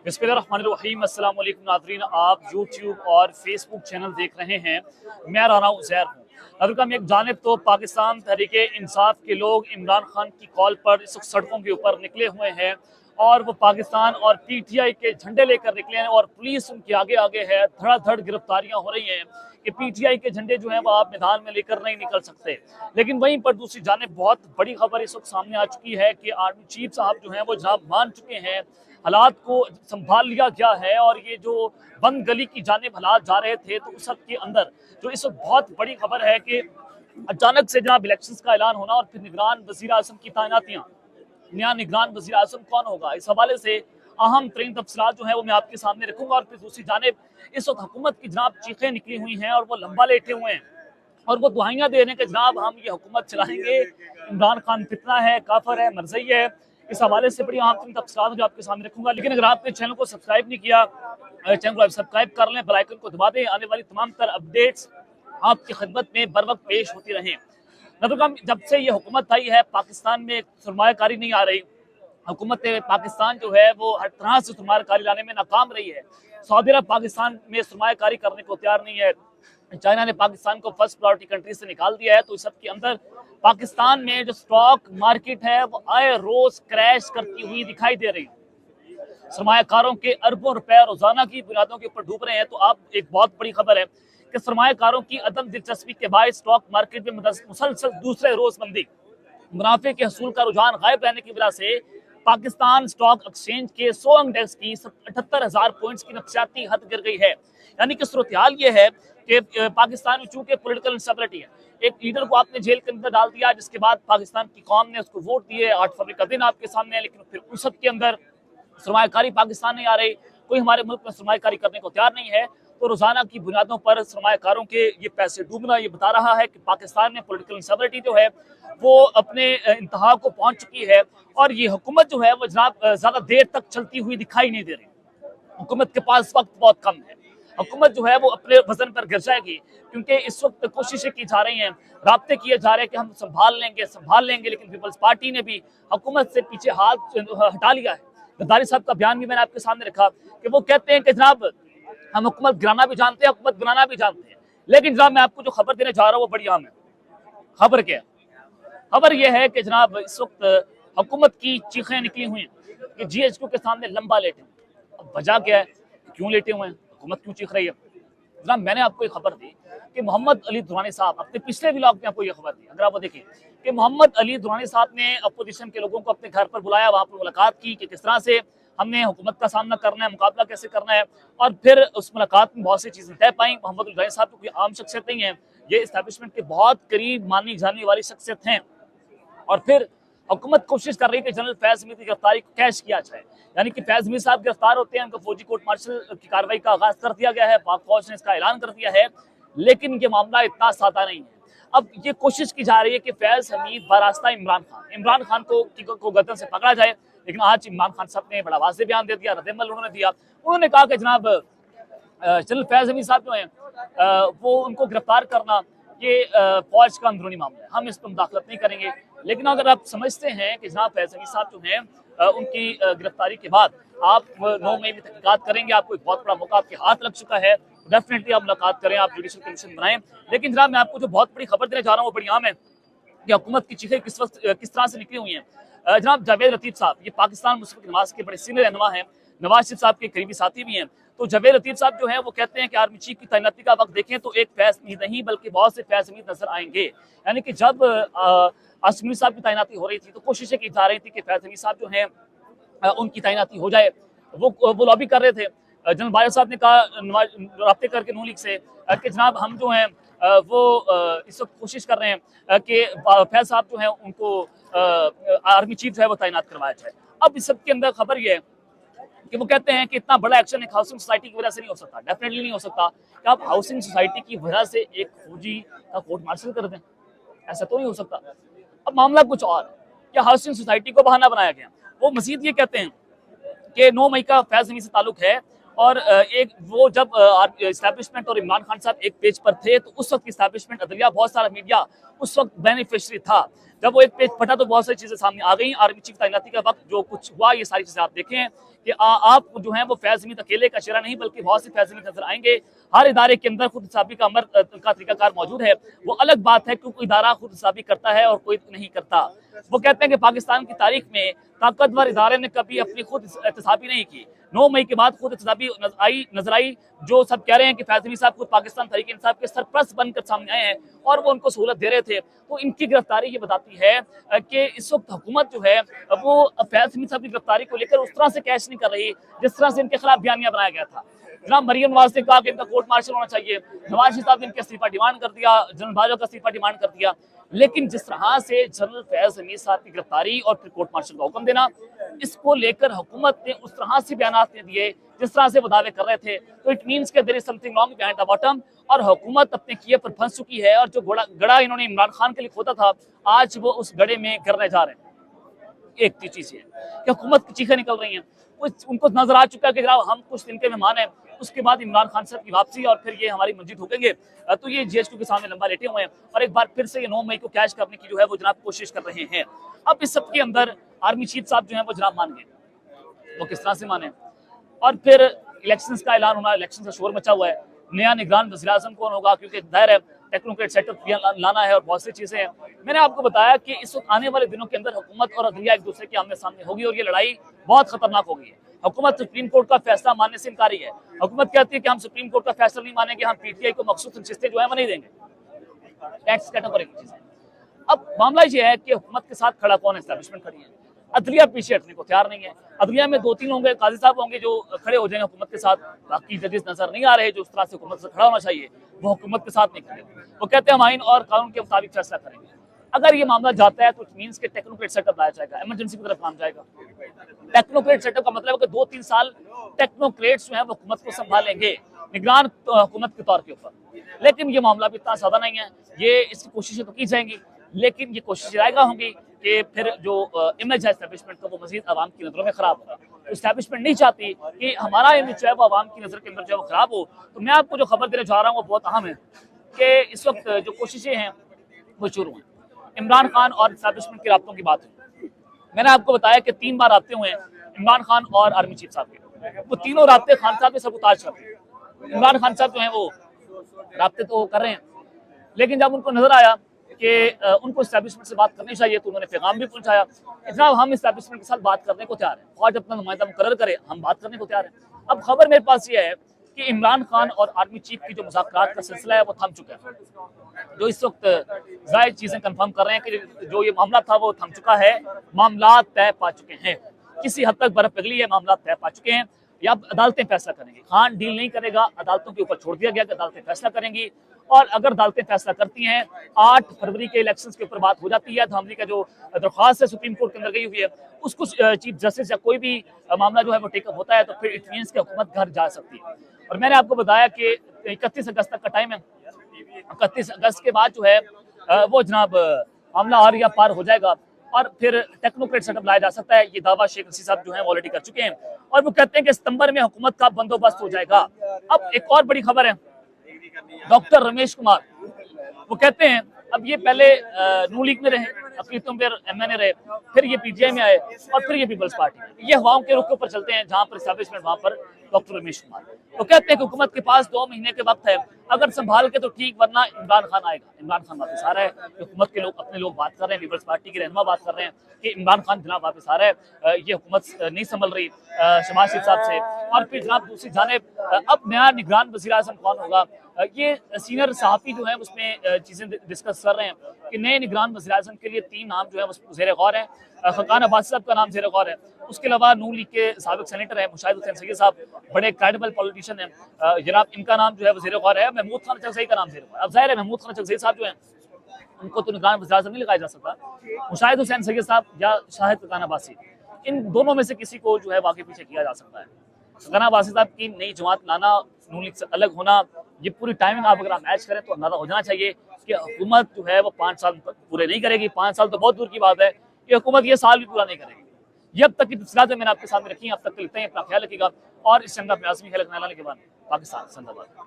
बिस्मिल्लाहिर्रहमानिर्रहीम। अस्सलाम वालेकुम नाज़रीन, आप यूट्यूब और फेसबुक चैनल देख रहे हैं। मैं राना उज़ैर हूँ। नाज़रीन, एक जानिब तो पाकिस्तान तहरीके इंसाफ के लोग इमरान खान की कॉल पर इस वक्त सड़कों के ऊपर निकले हुए हैं और वो पाकिस्तान और पीटीआई के झंडे लेकर निकले हैं और पुलिस उनके आगे आगे है। धड़ाधड़ गिरफ्तारियां हो रही हैं कि पीटीआई के झंडे जो हैं वो आप मैदान में लेकर नहीं निकल सकते। लेकिन वहीं पर दूसरी जानिब बहुत बड़ी खबर इस वक्त सामने आ चुकी है कि आर्मी चीफ साहब जो हैं वो जनाब मान चुके हैं, हालात को संभाल लिया गया है और ये जो बंद गली की जानिब हालात जा रहे थे तो उस सब के अंदर जो इस वक्त बहुत बड़ी खबर है कि अचानक से जनाब इलेक्शंस का ऐलान होना और फिर निगरान वजीर आजम की तैनातियां। नया निगरान वजीर आजम कौन होगा, इस हवाले से अहम तरीन तफसीलात जो है वो मैं आपके सामने रखूंगा। और फिर दूसरी जानिब इस वक्त हुकूमत की जनाब चीखें निकली हुई हैं और वो लंबा लेटे हुए हैं और वो दुआइयां दे रहे हैं कि जनाब हम ये हुकूमत चलाएंगे, इमरान खान फितना है, काफर है, मरज़ई है। इस हवाले से बड़ी अहम तरीन तफसीलात जो आपके सामने रखूंगा। लेकिन अगर आपने चैनल को सब्सक्राइब नहीं किया, चैनल को सब्सक्राइब कर लें, बेल आइकन को दबा दें, आने वाली तमाम तर अपडेट्स आपकी खिदमत में बर वक्त पेश होती रहें। नबरकम, जब से ये हुकूमत आई है पाकिस्तान में सरमायाकारी नहीं आ रही। हुकूमत पाकिस्तान जो है वो हर तरह से सरमायाकारी लाने में नाकाम रही है। सऊदी अरब पाकिस्तान में सरमायाकारी करने को तैयार नहीं है। चाइना ने पाकिस्तान को फर्स्ट प्रायोरिटी कंट्री से निकाल दिया है। तो इस सब के अंदर पाकिस्तान में जो स्टॉक मार्केट है वो आए रोज क्रैश करती हुई दिखाई दे रही है। सरमायाकारों के अरबों रुपए रोजाना की बुनियादों के ऊपर डूब रहे हैं। तो आप एक बहुत बड़ी खबर है कि सरमायाकारों की अदम दिलचस्पी के बाद स्टॉक मार्केट में मुसलसल दूसरे रोज मंदी, मुनाफे के हसूल का रुझान गायब रहने की वजह से पाकिस्तान स्टॉक एक्सचेंज के 100 इंडेक्स की 78,000 पॉइंट्स की नफसियाती हद गिर गई है। यानी कि सूरत हाल ये है कि पाकिस्तान में चूंकि पॉलिटिकल इंस्टेबिलिटी है, एक लीडर को आपने जेल के अंदर डाल दिया, जिसके बाद पाकिस्तान की कौम ने उसको वोट दिए। 8 फरवरी का दिन आपके सामने है, लेकिन फिर उस सब के अंदर सरमायाकारी पाकिस्तान नहीं आ रही, कोई हमारे मुल्क में सरमायाकारी करने को तैयार नहीं है। तो रोजाना की बुनियादों पर सरमायाकारों के ये पैसे डूबना ये बता रहा है कि पाकिस्तान में पॉलिटिकल इंस्टेबिलिटी जो है वो अपने इंतहा को पहुंच चुकी है और ये हुकूमत जो है वो जनाब ज्यादा देर तक चलती हुई दिखाई नहीं दे रही। हुकूमत के पास वक्त बहुत कम है। हुकूमत जो है वो अपने वजन पर गिर जाएगी, क्योंकि इस वक्त कोशिशें की जा रही हैं, राब्ते किए जा रहे हैं कि हम संभाल लेंगे। लेकिन पीपल्स पार्टी ने भी हुकूमत से पीछे हाथ हटा लिया है। गद्दारी साहब का बयान भी मैंने आपके सामने रखा कि वो कहते हैं कि जनाब हम हुकूमत गिराना भी जानते हैं, हुकूमत बनाना भी जानते हैं। लेकिन जनाब मैं आपको जो खबर देने जा रहा हूँ वो बड़ी अहम है। खबर क्या है? खबर यह है कि जनाब इस वक्त हुकूमत की चीखें निकली हुई हैं कि जीएचक्यू के सामने लंबा लेटे। अब वजह क्या है, क्यों लेटे हुए हैं, हुकूमत क्यों चीख रही है? जनाब मैंने आपको एक खबर दी कि मोहम्मद अली दुरानी साहब, अपने पिछले व्लॉग में आपको ये खबर दी, अगर आप वो देखें कि मोहम्मद अली दुरानी साहब ने अपोजिशन के लोगों को अपने घर पर बुलाया, वहां पर मुलाकात की कि किस तरह से हमने हुकूमत का सामना करना है, मुकाबला कैसे करना है। और फिर उस मुलाकात में बहुत सी चीजें तय पाई। मोहम्मद अली दुरानी साहब कोई आम शख्सियत नहीं है, ये इस्टेब्लिशमेंट के बहुत करीब मानी जाने वाली शख्सियत हैं। और फिर हुकूमत कोशिश कर रही है कि जनरल फैज हमीद की गिरफ्तारी को कैश किया जाए। यानी कि फैज हमीद साहब गिरफ्तार होते हैं, उनको फौजी कोर्ट मार्शल की कार्रवाई का आगाज कर दिया गया है, पाक फौज ने इसका ऐलान कर दिया है। लेकिन ये मामला इतना सादा नहीं है। अब ये कोशिश की जा रही है कि फैज हमीद बरास्ता इमरान खान को गर्दन से पकड़ा जाए। लेकिन आज इमरान खान साहब ने बड़ा वाज़ेह बयान दे दिया, रद्दमल उन्होंने दिया। उन्होंने कहा कि जनाब जनरल फैज हमीद साहब जो हैं वो उनको गिरफ्तार करना ये फौज का अंदरूनी मामला है, हम इस पर मुदाखलत नहीं करेंगे। लेकिन अगर आप समझते हैं कि जनाब फैज हमीद साहब जो हैं उनकी गिरफ्तारी के बाद आप 9 मई में तहकीकात करेंगे, आपको एक बहुत बड़ा मौका आपके हाथ लग चुका है, डेफिनेटली आप मुलाकात करें, आप जुडिशल कमीशन बनाएं। लेकिन जनाब मैं आपको जो बहुत बड़ी खबर देने जा रहा हूँ वो बड़ी आम है कि हुकूमत की चीखें किस तरह से निकली हुई हैं। जनाब जावेद लतीफ साहब, ये पाकिस्तान मुस्लिम नवाज के बड़े सीनियर रहनुमा हैं, नवाज शरीफ साहब के करीबी साथी भी हैं। तो जावेद लतीफ साहब जो हैं वो कहते हैं कि आर्मी चीफ की तैनाती का वक्त देखें तो एक फैज हमीद नहीं बल्कि बहुत से फैज हमीद नजर आएंगे। यानी कि जब आसिम साहब की तैनाती हो रही थी तो कोशिशें की जा रही थी कि फैज हमीद साहब जो हैं उनकी तैनाती हो जाए। वो लॉबी कर रहे थे। जनरल बाजवा साहब ने कहा रब्ते करके नून लीग से कि जनाब हम जो हैं वो इस वक्त कोशिश कर रहे हैं कि फैज साहब जो हैं उनको आर्मी चीफ जो है वो तैनात करवाया जाए। अब इस सब के अंदर खबर ये है कि वो कहते हैं कि इतना बड़ा एक्शन एक हाउसिंग सोसाइटी की वजह से नहीं हो सकता, डेफिनेटली नहीं हो सकता कि आप हाउसिंग सोसाइटी की वजह से एक फौजी का कोर्ट मार्शल कर दें, ऐसा तो नहीं हो सकता। अब मामला कुछ और कि हाउसिंग सोसाइटी को बहाना बनाया गया। वो मजीद ये कहते हैं कि 9 मई का फैज हमीद से ताल्लुक है और एक वो जब इस्टेब्लिशमेंट और इमरान खान साहब एक पेज पर थे तो उस वक्त इस्टेब्लिशमेंट अदलिया बहुत सारा मीडिया उस वक्त बेनिफिशरी था। जब वो एक पेज फटा तो बहुत सारी चीजें सामने आ गई। आर्मी चीफ तैनाती का वक्त जो कुछ हुआ, ये सारी चीजें आप देखें कि आप जो है वो फैज हमीद अकेले का चेहरा नहीं, बल्कि बहुत से फैज हमीद नजर आएंगे। हर इदारे के अंदर खुद हिसाबी का अमर का तरीकाकार मौजूद है। वो अलग बात है कि कोई इदारा खुद हिसाबी करता है और कोई नहीं करता। वो कहते हैं कि पाकिस्तान की तारीख में ताकतवर इदारे ने कभी अपनी खुद एहतसाबी नहीं की। 9 मई के बाद खुद एहतसाबी नजर आई। जो सब कह रहे हैं कि फैज हमीद साहब खुद पाकिस्तान तहरीक इंसाफ के सरपरस्त बनकर सामने आए हैं और वो उनको सहूलत दे रहे थे, तो इनकी गिरफ्तारी ये बताती है कि इस वक्त हुकूमत जो है वो फैज हमीद साहब की गिरफ्तारी को लेकर उस तरह से कैश नहीं कर रही जिस तरह से इनके खिलाफ बयानिया बनाया गया था। जनाब मरियम नवाज ने कहा कि इनका कोर्ट मार्शल होना चाहिए, नवाज शरीफ साहब ने इनका इस्तीफा डिमांड कर दिया, जनरल बाजवा का इस्तीफा डिमांड कर दिया। लेकिन जिस तरह से जनरल फैज हमीद साहब की गिरफ्तारी और फिर कोर्ट मार्शल का हुक्म देना, इसको लेकर हुकूमत ने उस तरह से बयान दिए जिस तरह से वो दावे कर रहे थे, तो इट मीन्स के there is something wrong behind the bottom. और हुकूमत अपने किए पर फंस चुकी है और जो गड़ा इन्होंने इमरान खान के लिए खोदा था, आज वो उस गड़े में गिरने जा रहे हैं। एक चीज है कि हुकूमत की चीखें निकल रही हैं, उनको नजर आ चुका है कि जनाब हम कुछ दिन के मेहमान हैं, उसके बाद इमरान खान साहब की वापसी और फिर ये हमारी मस्जिद ठोकेंगे। तो ये जीएचक्यू के सामने लंबा लेटे हुए हैं और एक बार फिर से ये 9 मई को कैश करने की जो है वो जनाब कोशिश कर रहे हैं। अब इस सब के अंदर आर्मी चीफ साहब जो है वो जनाब मान गए, वो किस तरह से माने। और फिर इलेक्शंस का ऐलान होना, इलेक्शन का शोर मचा हुआ है। नया निगरान वज़ीर आज़म कौन होगा, क्योंकि दायर है टेक्नोक्रेट सेटअप लाना है और बहुत सी चीजें हैं। मैंने आपको बताया कि इस वक्त आने वाले दिनों के अंदर हुकूमत और अदलिया एक दूसरे के आमने सामने होगी और ये लड़ाई बहुत खतरनाक हो गई है। हुकूमत सुप्रीम कोर्ट का फैसला मानने से इनकारी है। हुकूमत कहती है कि हम सुप्रीम कोर्ट का फैसला नहीं मानेंगे, हम पीटीआई को मखसूस नशिस्तें जो है वो नहीं देंगे। टैक्स कैटेगरी की चीज है। अब मामला ये है कि हुकूमत के साथ खड़ा कौन है, एस्टैब्लिशमेंट खड़ी है। अदलिया पीछे हटने को तैयार नहीं है। अदलिया में 2-3 होंगे, काजी साहब होंगे जो खड़े हो जाएंगे हुकूमत के साथ। बाकी जजेस नजर नहीं आ रहे जो उस तरह से हुकूमत से खड़ा होना चाहिए, वो हुकूमत के साथ नहीं खड़े। वो कहते हैं हम आइन और कानून के मुताबिक फैसला करेंगे। अगर ये मामला जाता है तो इट मीन्स के टेक्नोक्रेट सेटअप लाया जाएगा, इमरजेंसी की तरफ काम जाएगा। टेक्नोक्रेट सेटअप का मतलब है कि 2-3 साल टेक्नोक्रेट्स जो है वो हुकूमत को संभालेंगे, निगरान हुकूमत के तौर के ऊपर। लेकिन ये मामला भी इतना ज्यादा नहीं है, ये इसकी कोशिशें तो की जाएंगी, लेकिन ये कोशिश जाएगा होंगी कि फिर जो इमेज है एस्टैब्लिशमेंट का वो मजीद आवाम की नजरों में खराब होगा। तो एस्टैब्लिशमेंट नहीं चाहती कि हमारा इमेज जो है वो आवाम की नजर के अंदर जो है वो खराब हो। तो मैं आपको जो खबर देने जा रहा हूँ वो बहुत अहम है कि इस वक्त जो कोशिशें हैं वो शुरू हैं। इमरान खान और एस्टैब्लिशमेंट के राब्तों की बात है। मैंने आपको बताया कि 3 बार राब्ते हुए हैं इमरान खान और आर्मी चीफ साहब के। वो तीनों राब्ते खान साहब ने सबूताज कर दिए। इमरान खान साहब जो है वो राब्ते तो कर रहे हैं, लेकिन जब उनको नजर आया कि उनको एस्टैब्लिशमेंट से बात करनी चाहिए तो उन्होंने पैगाम भी पहुंचाया, इतना हम एस्टैब्लिशमेंट के साथ बात करने को तैयार हैं, फौज अपना नुमाइंदा मुकर्रर करे, हम बात करने को तैयार हैं। अब खबर मेरे पास ये है कि इमरान खान और आर्मी चीफ की जो मुज़ाकरात का सिलसिला है वो थम चुका है। जो इस वक्त जायद चीजें कंफर्म कर रहे हैं कि जो ये मामला था वो थम चुका है, मामला तय पा चुके हैं, किसी हद तक बर्फ पिघली है, मामला तय पा चुके हैं। या अदालतें फैसला करेंगी। खान डील नहीं करेगा, अदालतों के ऊपर छोड़ दिया गया कि अदालतें फैसला करेंगी। और अगर अदालतें फैसला करती हैं, 8 फरवरी के इलेक्शंस के ऊपर बात हो जाती है, धामली का जो दरख्वास्त है सुप्रीम कोर्ट के अंदर गई हुई है, उसको चीफ जस्टिस या कोई भी मामला जो है वो टेकअप होता है तो फिर इट मीन्स कि हुकूमत घर जा सकती है। और मैंने आपको बताया कि 31 अगस्त तक का टाइम है। 31 अगस्त के बाद जो है वो जनाब मामला और या पार हो जाएगा और फिर टेक्नोक्रेट सेटअप लाया जा सकता है। ये दावा शेख रशीद साहब जो है ऑलरेडी कर चुके हैं और वो कहते हैं कि सितंबर में हुकूमत का बंदोबस्त हो जाएगा। अब एक और बड़ी खबर है, डॉक्टर रमेश कुमार वो कहते हैं अब ये पहले नू लीग में रहे, अकलीतों पर एमएनए रहे, फिर ये पीटीआई में आए और फिर ये पीपल्स पार्टी में। ये हवाओं के रुख के ऊपर चलते हैं, जहां पर एस्टैब्लिशमेंट वहां पर डॉक्टर रमेश कुमार वो कहते हैं कि हुकूमत के पास 2 महीने के वक्त है, अगर संभाल के तो ठीक, वरना इमरान खान आएगा। इमरान खान वापस आ रहा है, हुकूमत के लोग अपने लोग बात कर रहे हैं, पीपल्स पार्टी के रहनुमा बात कर रहे हैं कि इमरान खान जनाब वापस आ रहा है, ये हुकूमत नहीं संभल रही शहबाज शरीफ साहब से। और फिर जनाब दूसरी जानिब अब नया निगरान वज़ीर आज़म कौन होगा, ये सीनियर सहाफ़ी जो है उसमें चीज़ें डिस्कस कर रहे हैं कि नए निगरान वज़ीर आज़म के लिए 3 नाम जो है वो ज़ेर गौर है। खकान अब्बासी साहब का नाम ज़ेर गौर है, उसके अलावा नून लीग के साबिक सेनेटर है मुशाहिद हुसैन सैयद साहब, बड़े क्रेडिबल पॉलिटिशियन हैं जनाब, इनका नाम जो है वो ज़ेर गौर है। महमूद खान चकज़ई का नाम ज़ेर गौर है। अब ज़ाहिर है महमूद खान चकज़ई साहब जो हैं उनको तो निगरान वज़ीर आज़म नहीं लगाया जा सकता। मुशाहिद हुसैन सैयद साहब या शाहिद खकान अब्बासी, इन दोनों में से किसी को जो है आगे पीछे किया जा सकता है। खकान अब्बासी साहब की नई जमात लाना, नून लीग से अलग होना, ये पूरी टाइमिंग आप अगर मैच करें तो अंदाजा हो जाना चाहिए कि हुकूमत जो है वो 5 साल पूरे नहीं करेगी। 5 साल तो बहुत दूर की बात है, ये हुकूमत ये साल भी पूरा नहीं करेगी। ये अब तक की तफसीलात मैंने आपके सामने रखी हैं, अब तक के लिखते हैं, अपना ख्याल रखिएगा और इस चंदा प्रयास में ख्याल रखने के बाद पाकिस्तान जिंदाबाद।